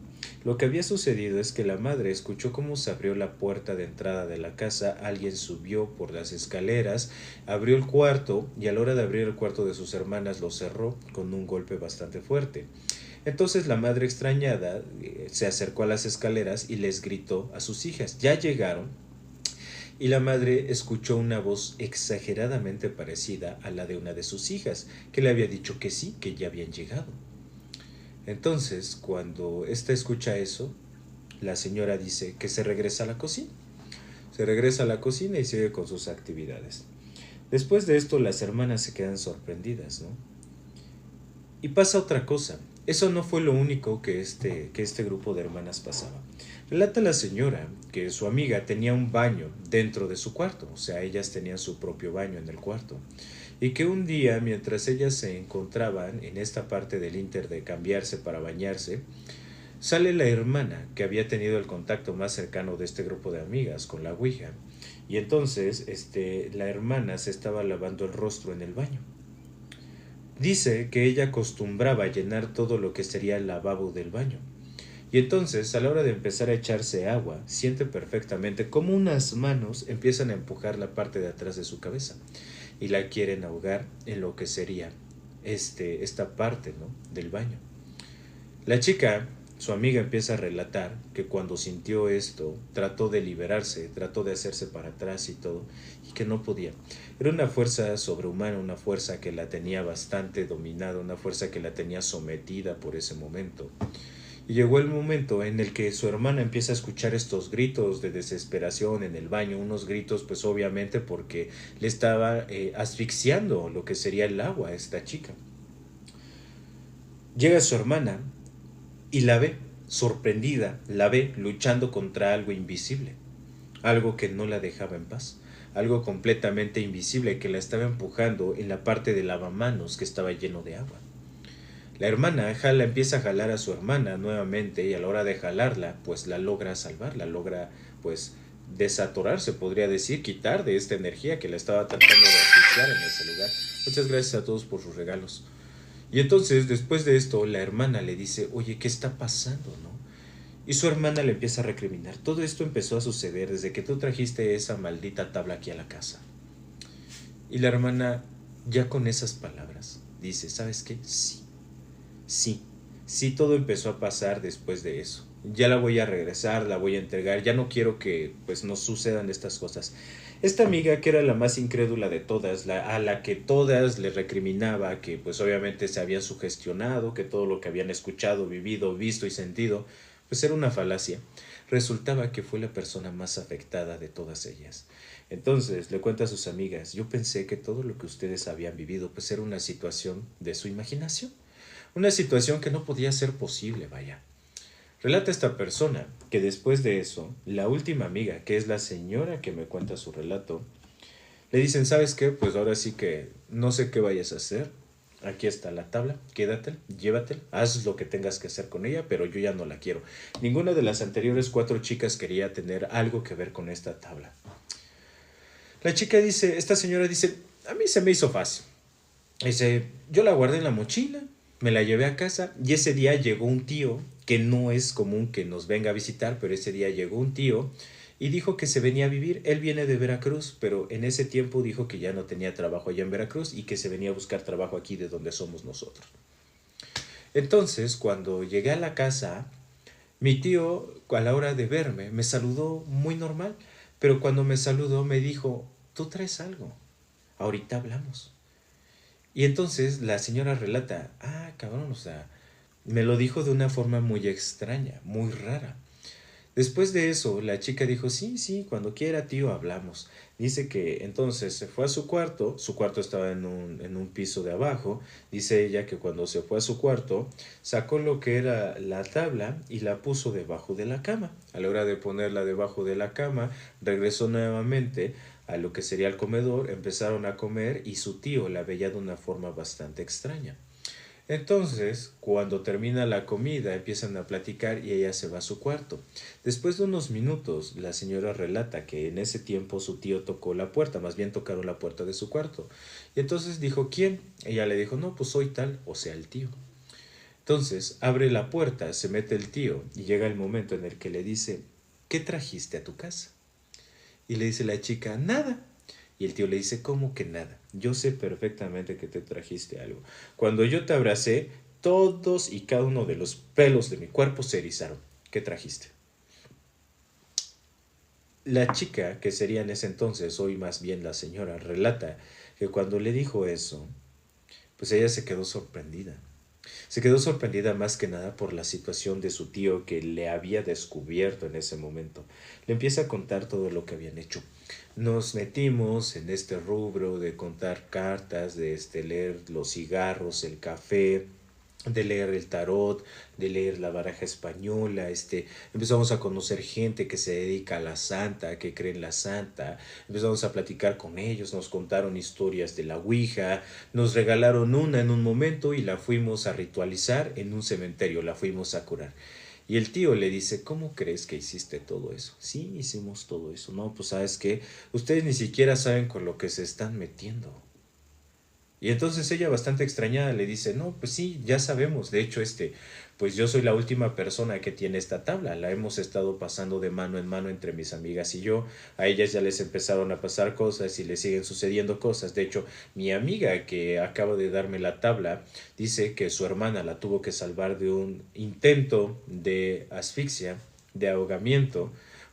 Lo que había sucedido es que la madre escuchó cómo se abrió la puerta de entrada de la casa, alguien subió por las escaleras, abrió el cuarto y a la hora de abrir el cuarto de sus hermanas lo cerró con un golpe bastante fuerte. Entonces la madre extrañada se acercó a las escaleras y les gritó a sus hijas, ya llegaron, y la madre escuchó una voz exageradamente parecida a la de una de sus hijas, que le había dicho que sí, que ya habían llegado. Entonces, cuando ésta escucha eso, la señora dice que se regresa a la cocina. Se regresa a la cocina y sigue con sus actividades. Después de esto, las hermanas se quedan sorprendidas, ¿no? Y pasa otra cosa. Eso no fue lo único que este grupo de hermanas pasaba. Relata la señora que su amiga tenía un baño dentro de su cuarto, o sea, ellas tenían su propio baño en el cuarto, y que un día, mientras ellas se encontraban en esta parte del inter de cambiarse para bañarse, sale la hermana que había tenido el contacto más cercano de este grupo de amigas con la Ouija, y entonces la hermana se estaba lavando el rostro en el baño. Dice que ella acostumbraba a llenar todo lo que sería el lavabo del baño. Y entonces, a la hora de empezar a echarse agua, siente perfectamente cómo unas manos empiezan a empujar la parte de atrás de su cabeza y la quieren ahogar en lo que sería esta parte, ¿no?, del baño. La chica, su amiga, empieza a relatar que cuando sintió esto, trató de liberarse, trató de hacerse para atrás y todo, y que no podía. Era una fuerza sobrehumana, una fuerza que la tenía bastante dominada, una fuerza que la tenía sometida por ese momento. Y llegó el momento en el que su hermana empieza a escuchar estos gritos de desesperación en el baño, unos gritos pues obviamente porque le estaba asfixiando lo que sería el agua a esta chica. Llega su hermana y la ve, sorprendida, la ve luchando contra algo invisible, algo que no la dejaba en paz, algo completamente invisible que la estaba empujando en la parte del lavamanos que estaba lleno de agua. La hermana empieza a jalar a su hermana nuevamente y a la hora de jalarla, pues la logra salvar, la logra pues desatorar, se podría decir, quitar de esta energía que la estaba tratando de asfixiar en ese lugar. Muchas gracias a todos por sus regalos. Y entonces, después de esto, la hermana le dice, oye, ¿qué está pasando, no? Y su hermana le empieza a recriminar. Todo esto empezó a suceder desde que tú trajiste esa maldita tabla aquí a la casa. Y la hermana, ya con esas palabras, dice, ¿sabes qué? Sí, sí, sí, todo empezó a pasar después de eso. Ya la voy a regresar, la voy a entregar, ya no quiero que pues nos sucedan estas cosas. Esta amiga, que era la más incrédula de todas, a la que todas le recriminaba que pues obviamente se habían sugestionado, que todo lo que habían escuchado, vivido, visto y sentido, pues era una falacia, resultaba que fue la persona más afectada de todas ellas. Entonces le cuenta a sus amigas, yo pensé que todo lo que ustedes habían vivido pues era una situación de su imaginación, una situación que no podía ser posible, vaya. Relata esta persona que después de eso, la última amiga, que es la señora que me cuenta su relato, le dicen, ¿sabes qué? Pues ahora sí que no sé qué vayas a hacer. Aquí está la tabla, quédatela, llévatela, haz lo que tengas que hacer con ella, pero yo ya no la quiero. Ninguna de las anteriores 4 chicas quería tener algo que ver con esta tabla. La chica dice, esta señora dice, a mí se me hizo fácil. Dice, yo la guardé en la mochila, me la llevé a casa y ese día llegó un tío, que no es común que nos venga a visitar, pero ese día llegó un tío y dijo que se venía a vivir. Él viene de Veracruz, pero en ese tiempo dijo que ya no tenía trabajo allá en Veracruz y que se venía a buscar trabajo aquí de donde somos nosotros. Entonces, cuando llegué a la casa, mi tío, a la hora de verme, me saludó muy normal, pero cuando me saludó me dijo, tú traes algo, ahorita hablamos. Y entonces la señora relata, ah, cabrón, o sea, me lo dijo de una forma muy extraña, muy rara. Después de eso, la chica dijo, sí, sí, cuando quiera, tío, hablamos. Dice que entonces se fue a su cuarto estaba en un piso de abajo. Dice ella que cuando se fue a su cuarto, sacó lo que era la tabla y la puso debajo de la cama. A la hora de ponerla debajo de la cama, regresó nuevamente a lo que sería el comedor, empezaron a comer y su tío la veía de una forma bastante extraña. Entonces, cuando termina la comida, empiezan a platicar y ella se va a su cuarto. Después de unos minutos, la señora relata que en ese tiempo su tío tocó la puerta, más bien tocaron la puerta de su cuarto. Y entonces dijo, ¿quién? Ella le dijo, no, pues soy tal, o sea, el tío. Entonces, abre la puerta, se mete el tío y llega el momento en el que le dice, ¿qué trajiste a tu casa? Y le dice la chica, nada. Y el tío le dice, ¿cómo que nada? Yo sé perfectamente que te trajiste algo. Cuando yo te abracé, todos y cada uno de los pelos de mi cuerpo se erizaron. ¿Qué trajiste? La chica, que sería en ese entonces, hoy más bien la señora, relata que cuando le dijo eso, pues ella se quedó sorprendida. Se quedó sorprendida más que nada por la situación de su tío que le había descubierto en ese momento. Le empieza a contar todo lo que habían hecho. Nos metimos en este rubro de contar cartas, de leer los cigarros, el café, de leer el tarot, de leer la baraja española, empezamos a conocer gente que se dedica a la santa, que cree en la santa, empezamos a platicar con ellos, nos contaron historias de la Ouija, nos regalaron una en un momento y la fuimos a ritualizar en un cementerio, la fuimos a curar. Y el tío le dice, ¿cómo crees que hiciste todo eso? Sí, hicimos todo eso. No, pues sabes qué, ustedes ni siquiera saben con lo que se están metiendo. Y entonces ella bastante extrañada le dice, no, pues sí, ya sabemos, de hecho, pues yo soy la última persona que tiene esta tabla, la hemos estado pasando de mano en mano entre mis amigas y yo, a ellas ya les empezaron a pasar cosas y les siguen sucediendo cosas, de hecho, mi amiga que acaba de darme la tabla dice que su hermana la tuvo que salvar de un intento de asfixia, de ahogamiento,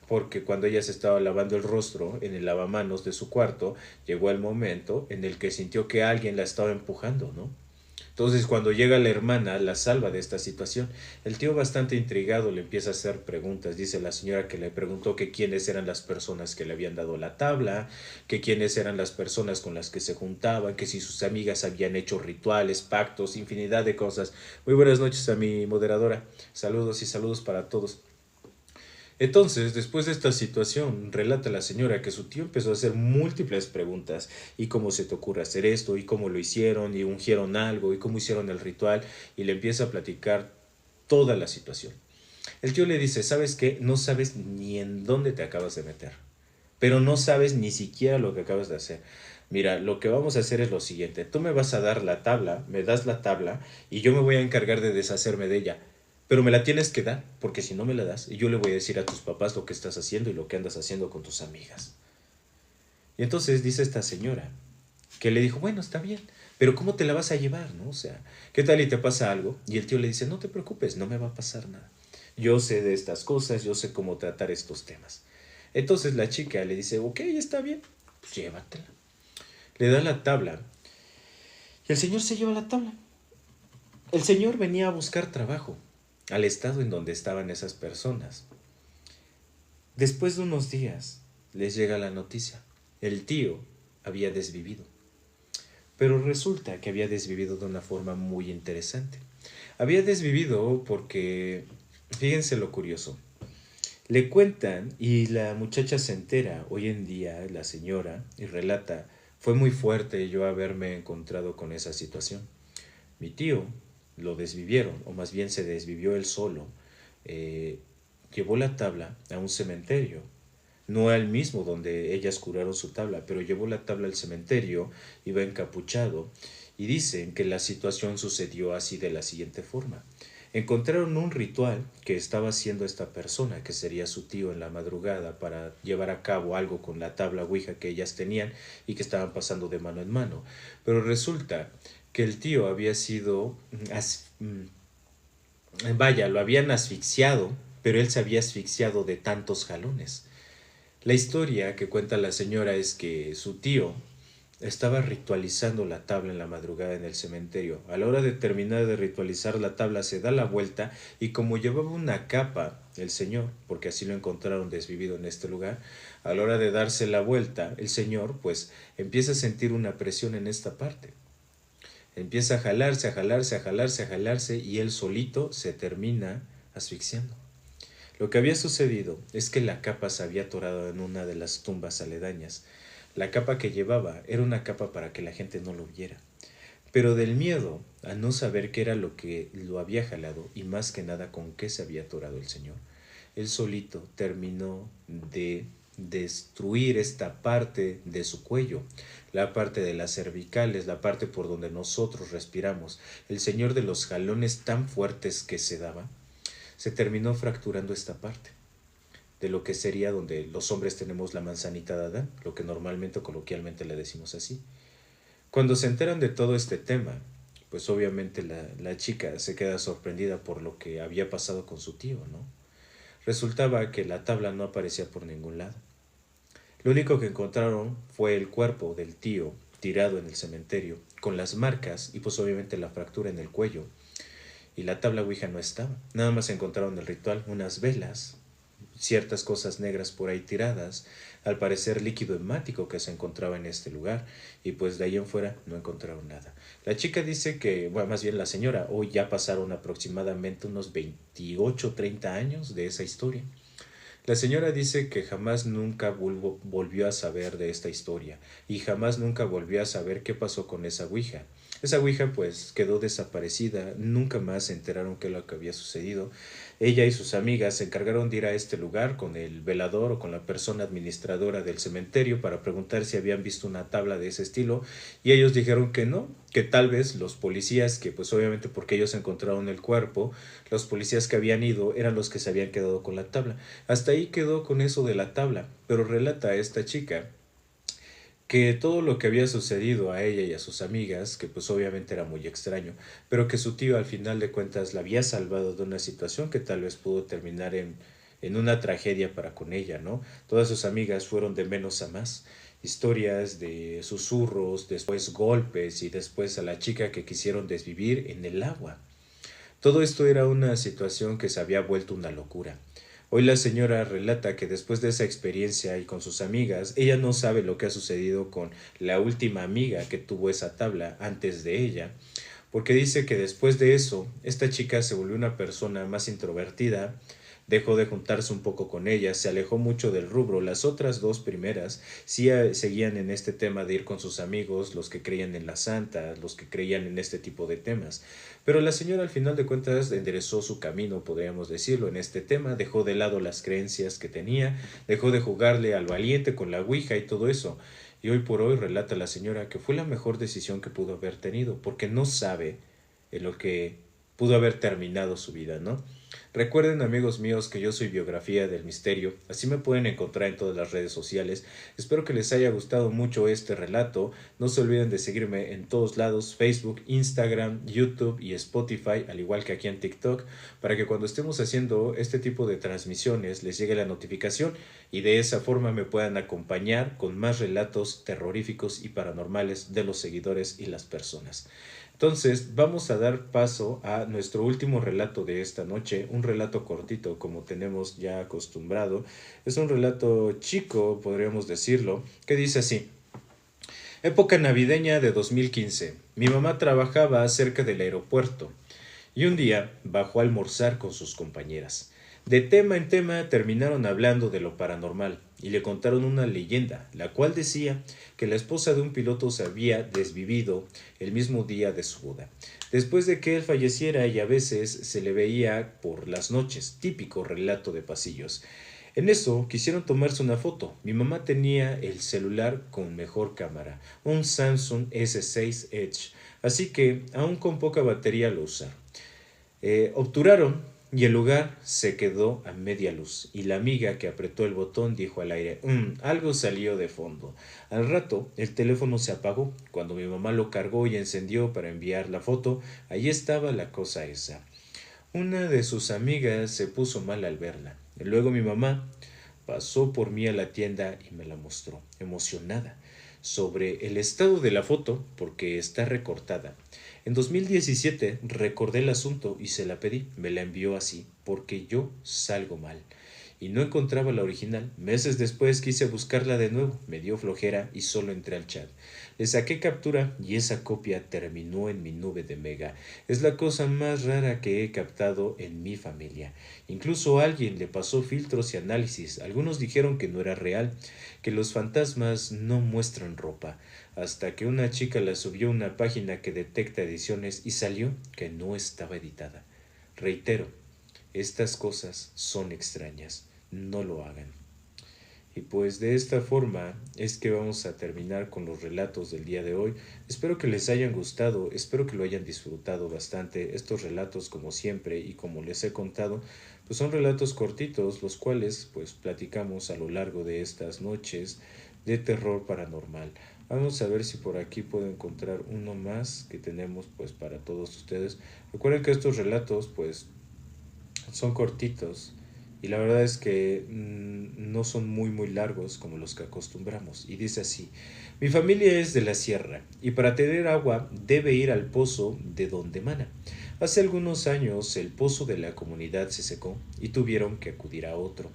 porque cuando ella se estaba lavando el rostro en el lavamanos de su cuarto, llegó el momento en el que sintió que alguien la estaba empujando, ¿no? Entonces, cuando llega la hermana, la salva de esta situación. El tío, bastante intrigado, le empieza a hacer preguntas. Dice la señora que le preguntó que quiénes eran las personas que le habían dado la tabla, que quiénes eran las personas con las que se juntaban, que si sus amigas habían hecho rituales, pactos, infinidad de cosas. Muy buenas noches a mi moderadora. Saludos y saludos para todos. Entonces, después de esta situación, relata la señora que su tío empezó a hacer múltiples preguntas. ¿Y cómo se te ocurre hacer esto? ¿Y cómo lo hicieron? ¿Y ungieron algo? ¿Y cómo hicieron el ritual? Y le empieza a platicar toda la situación. El tío le dice, ¿sabes qué? No sabes ni en dónde te acabas de meter. Pero no sabes ni siquiera lo que acabas de hacer. Mira, lo que vamos a hacer es lo siguiente. Tú me vas a dar la tabla, me das la tabla y yo me voy a encargar de deshacerme de ella. Pero me la tienes que dar, porque si no me la das, yo le voy a decir a tus papás lo que estás haciendo y lo que andas haciendo con tus amigas. Y entonces dice esta señora, que le dijo, bueno, está bien, pero ¿cómo te la vas a llevar, no? O sea, ¿qué tal y te pasa algo? Y el tío le dice, no te preocupes, no me va a pasar nada. Yo sé de estas cosas, yo sé cómo tratar estos temas. Entonces la chica le dice, ok, está bien, pues llévatela. Le da la tabla y el señor se lleva la tabla. El señor venía a buscar trabajo al estado en donde estaban esas personas. Después de unos días les llega la noticia. El tío había desvivido. Pero resulta que había desvivido de una forma muy interesante. Había desvivido porque Fíjense lo curioso. Le cuentan y la muchacha se entera hoy en día, la señora, y relata, fue muy fuerte yo haberme encontrado con esa situación. Mi tío lo desvivieron, o más bien se desvivió él solo. eh, Llevó la tabla a un cementerio, no al mismo donde ellas curaron su tabla, pero llevó la tabla al cementerio, iba encapuchado, y dicen que la situación sucedió así de la siguiente forma. Encontraron un ritual que estaba haciendo esta persona, que sería su tío, en la madrugada para llevar a cabo algo con la tabla Ouija que ellas tenían y que estaban pasando de mano en mano. Pero resulta que el tío había sido, vaya, lo habían asfixiado, pero él se había asfixiado de tantos jalones. La historia que cuenta la señora es que su tío estaba ritualizando la tabla en la madrugada en el cementerio. A la hora de terminar de ritualizar la tabla se da la vuelta y como llevaba una capa el señor, porque así lo encontraron desvivido en este lugar, a la hora de darse la vuelta el señor pues empieza a sentir una presión en esta parte. Empieza a jalarse, a jalarse, a jalarse, a jalarse y él solito se termina asfixiando. Lo que había sucedido es que la capa se había atorado en una de las tumbas aledañas. La capa que llevaba era una capa para que la gente no lo viera. Pero del miedo a no saber qué era lo que lo había jalado y más que nada con qué se había atorado el señor, él solito terminó de destruir esta parte de su cuello, la parte de las cervicales, la parte por donde nosotros respiramos. El señor de los jalones tan fuertes que se daba, se terminó fracturando esta parte de lo que sería donde los hombres tenemos la manzanita de Adán, lo que normalmente coloquialmente le decimos así. Cuando se enteran de todo este tema, pues obviamente la chica se queda sorprendida por lo que había pasado con su tío, ¿no? Resultaba que la tabla no aparecía por ningún lado. Lo único que encontraron fue el cuerpo del tío tirado en el cementerio, con las marcas y pues obviamente la fractura en el cuello. Y la tabla Ouija no estaba. Nada más encontraron el ritual, unas velas, ciertas cosas negras por ahí tiradas, al parecer líquido hemático que se encontraba en este lugar, y pues de ahí en fuera no encontraron nada. La chica dice que, bueno, más bien la señora, hoy ya pasaron aproximadamente unos 28 30 años de esa historia. La señora dice que jamás nunca volvió a saber de esta historia y jamás nunca volvió a saber qué pasó con esa ouija. Esa ouija pues quedó desaparecida, nunca más se enteraron qué es lo que había sucedido. Ella y sus amigas se encargaron de ir a este lugar con el velador o con la persona administradora del cementerio para preguntar si habían visto una tabla de ese estilo y ellos dijeron que no, que tal vez los policías, que pues obviamente porque ellos encontraron el cuerpo, los policías que habían ido eran los que se habían quedado con la tabla. Hasta ahí quedó con eso de la tabla, pero relata a esta chica que todo lo que había sucedido a ella y a sus amigas, que pues obviamente era muy extraño, pero que su tío al final de cuentas la había salvado de una situación que tal vez pudo terminar en una tragedia para con ella, ¿no? Todas sus amigas fueron de menos a más. Historias de susurros, después golpes y después a la chica que quisieron desvivir en el agua. Todo esto era una situación que se había vuelto una locura. Hoy la señora relata que después de esa experiencia y con sus amigas, ella no sabe lo que ha sucedido con la última amiga que tuvo esa tabla antes de ella, porque dice que después de eso, esta chica se volvió una persona más introvertida, dejó de juntarse un poco con ella, se alejó mucho del rubro. Las otras dos primeras sí seguían en este tema de ir con sus amigos, los que creían en la santa, los que creían en este tipo de temas. Pero la señora al final de cuentas enderezó su camino, podríamos decirlo, en este tema, dejó de lado las creencias que tenía, dejó de jugarle al valiente con la ouija y todo eso. Y hoy por hoy relata la señora que fue la mejor decisión que pudo haber tenido, porque no sabe en lo que pudo haber terminado su vida, ¿no? Recuerden, amigos míos, que yo soy Biografía del Misterio, así me pueden encontrar en todas las redes sociales. Espero que les haya gustado mucho este relato. No se olviden de seguirme en todos lados: Facebook, Instagram, YouTube y Spotify, al igual que aquí en TikTok, para que cuando estemos haciendo este tipo de transmisiones les llegue la notificación y de esa forma me puedan acompañar con más relatos terroríficos y paranormales de los seguidores y las personas. Entonces, vamos a dar paso a nuestro último relato de esta noche, un relato cortito como tenemos ya acostumbrado. Es un relato chico, podríamos decirlo, que dice así: época navideña de 2015. Mi mamá trabajaba cerca del aeropuerto y un día bajó a almorzar con sus compañeras. De tema en tema terminaron hablando de lo paranormal y le contaron una leyenda, la cual decía que la esposa de un piloto se había desvivido el mismo día de su boda, después de que él falleciera y a veces se le veía por las noches, típico relato de pasillos. En eso quisieron tomarse una foto. Mi mamá tenía el celular con mejor cámara, un Samsung S6 Edge, así que aún con poca batería lo usaron. Obturaron y el lugar se quedó a media luz y la amiga que apretó el botón dijo al aire, algo salió de fondo. Al rato el teléfono se apagó. Cuando mi mamá lo cargó y encendió para enviar la foto, ahí estaba la cosa esa. Una de sus amigas se puso mal al verla. Y luego mi mamá pasó por mí a la tienda y me la mostró, emocionada, sobre el estado de la foto porque está recortada. En 2017 recordé el asunto y se la pedí, me la envió así, porque yo salgo mal. Y no encontraba la original. Meses después quise buscarla de nuevo, me dio flojera y solo entré al chat. Le saqué captura y esa copia terminó en mi nube de Mega. Es la cosa más rara que he captado en mi familia. Incluso alguien le pasó filtros y análisis. Algunos dijeron que no era real, que los fantasmas no muestran ropa, hasta que una chica la subió a una página que detecta ediciones y salió que no estaba editada. Reitero, estas cosas son extrañas, no lo hagan. Y pues de esta forma es que vamos a terminar con los relatos del día de hoy. Espero que les hayan gustado, espero que lo hayan disfrutado bastante. Estos relatos, como siempre y como les he contado, pues son relatos cortitos, los cuales pues platicamos a lo largo de estas noches de terror paranormal. Vamos a ver si por aquí puedo encontrar uno más que tenemos pues para todos ustedes. Recuerden que estos relatos pues son cortitos y la verdad es que no son muy largos como los que acostumbramos. Y dice así, mi familia es de la sierra y para tener agua debe ir al pozo de donde mana. Hace algunos años el pozo de la comunidad se secó y tuvieron que acudir a otro.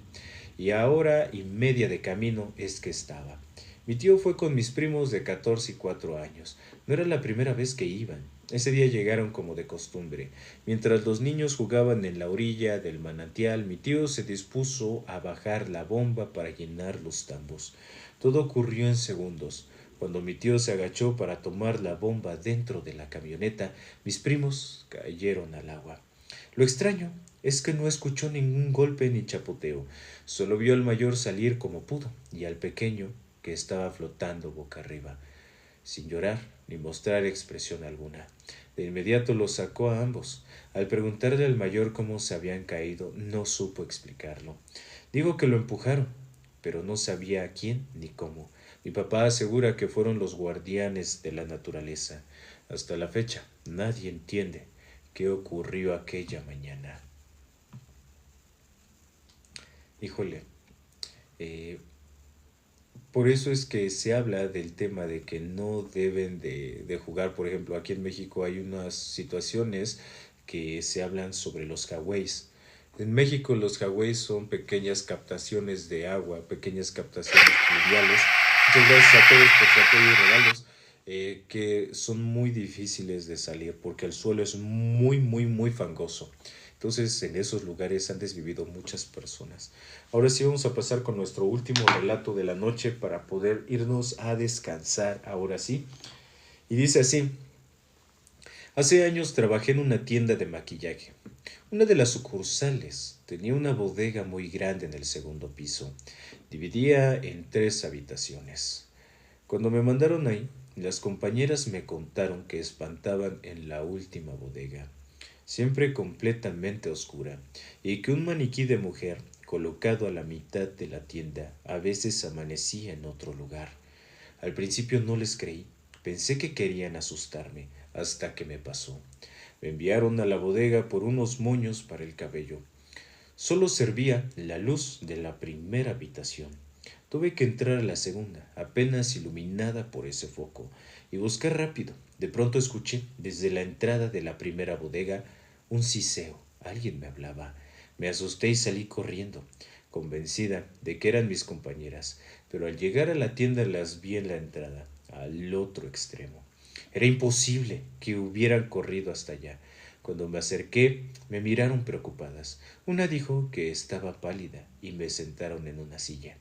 Y a hora y media de camino es que estaba. Mi tío fue con mis primos de 14 y 4 años. No era la primera vez que iban. Ese día llegaron como de costumbre. Mientras los niños jugaban en la orilla del manantial, mi tío se dispuso a bajar la bomba para llenar los tambos. Todo ocurrió en segundos. Cuando mi tío se agachó para tomar la bomba dentro de la camioneta, mis primos cayeron al agua. Lo extraño es que no escuchó ningún golpe ni chapoteo, solo vio al mayor salir como pudo y al pequeño que estaba flotando boca arriba, sin llorar ni mostrar expresión alguna. De inmediato los sacó a ambos. Al preguntarle al mayor cómo se habían caído, no supo explicarlo. Digo que lo empujaron, pero no sabía a quién ni cómo. Mi papá asegura que fueron los guardianes de la naturaleza. Hasta la fecha, nadie entiende qué ocurrió aquella mañana. Híjole, eh, por eso es que se habla del tema de que no deben de jugar. Por ejemplo, aquí en México hay unas situaciones que se hablan sobre los Hawái. En México los Hawái son pequeñas captaciones de agua, pequeñas captaciones fluviales. Muchas gracias a todos por su apoyo y regalos, que son muy difíciles de salir porque el suelo es muy fangoso. Entonces en esos lugares han desvivido muchas personas. Ahora sí vamos a pasar con nuestro último relato de la noche para poder irnos a descansar ahora sí. Y dice así, hace años trabajé en una tienda de maquillaje. Una de las sucursales tenía una bodega muy grande en el segundo piso. Dividía en 3 habitaciones. Cuando me mandaron ahí, las compañeras me contaron que espantaban en la última bodega, siempre completamente oscura, y que un maniquí de mujer, colocado a la mitad de la tienda, a veces amanecía en otro lugar. Al principio no les creí, pensé que querían asustarme, hasta que me pasó. Me enviaron a la bodega por unos moños para el cabello. Solo servía la luz de la primera habitación. Tuve que entrar a la segunda, apenas iluminada por ese foco, y busqué rápido. De pronto escuché, desde la entrada de la primera bodega, un siseo. Alguien me hablaba. Me asusté y salí corriendo, convencida de que eran mis compañeras, pero al llegar a la tienda las vi en la entrada, al otro extremo. Era imposible que hubieran corrido hasta allá. Cuando me acerqué, me miraron preocupadas. Una dijo que estaba pálida y me sentaron en una silla.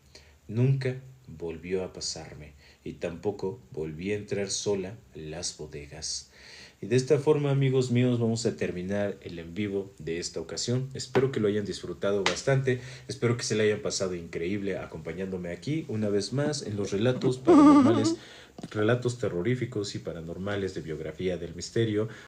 Nunca volvió a pasarme y tampoco volví a entrar sola a las bodegas. Y de esta forma, amigos míos, vamos a terminar el en vivo de esta ocasión. Espero que lo hayan disfrutado bastante. Espero que se le hayan pasado increíble acompañándome aquí una vez más en los relatos paranormales, relatos terroríficos y paranormales de biografía del misterio.